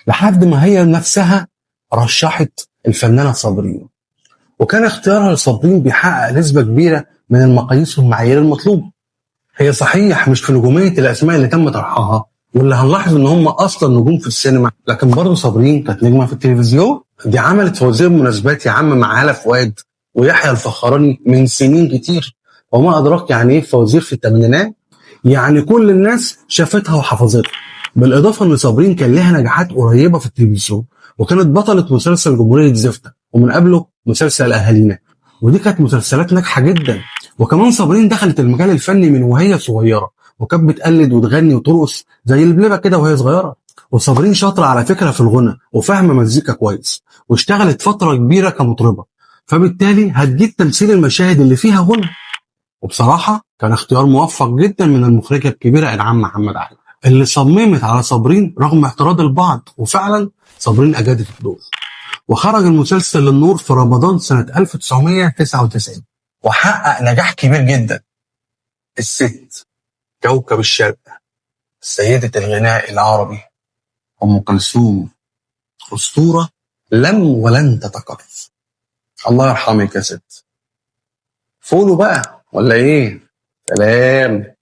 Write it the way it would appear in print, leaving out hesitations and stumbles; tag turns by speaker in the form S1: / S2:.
S1: لحد ما هي نفسها رشحت الفنانة صابرين، وكان اختيارها لصابرين بيحقق نسبة كبيرة من المقاييس والمعايير المطلوبة. هي صحيح مش في نجومية الأسماء اللي تم طرحها واللي هنلاحظ إن هم أصلا نجوم في السينما، لكن برضه صابرين كانت نجمة في التلفزيون. دي عملت فوازير مناسبات يا عم مع هالة فؤاد ويحيى الفخراني من سنين كتير، وما أدراك يعني إيه فوازير في الثمانينات. يعني كل الناس شافتها وحفظتها. بالإضافة إن صابرين كان لها نجاحات قريبة في التلفزيون، وكانت بطلة مسلسل جمهورية زفتة، ومن قبله مسلسل أهالينا، ودي كانت مسلسلات ناجحة جدا. وكمان صابرين دخلت المجال الفني من وهي صغيرة، وكانت بتقلد وتغني وترقص زي البلبة كده وهي صغيرة. وصابرين شاطرة على فكرة في الغنى وفاهمة مزيكا كويس، واشتغلت فترة كبيرة كمطربة، فبالتالي هتجيب تمثيل المشاهد اللي فيها غنى. وبصراحة كان اختيار موفق جدا من المخرجة الكبيرة إنعام محمد علي، اللي صممت على صابرين رغم اعتراض البعض، وفعلا صابرين أجادت الدور. وخرج المسلسل للنور في رمضان سنة 1999 وحقق نجاح كبير جدا. الست، كوكب الشرق، سيدة الغناء العربي، أم كلثوم، أسطورة لن ولن تتكرر. الله يرحمك يا ست. فولو بقى ولا إيه؟ سلام.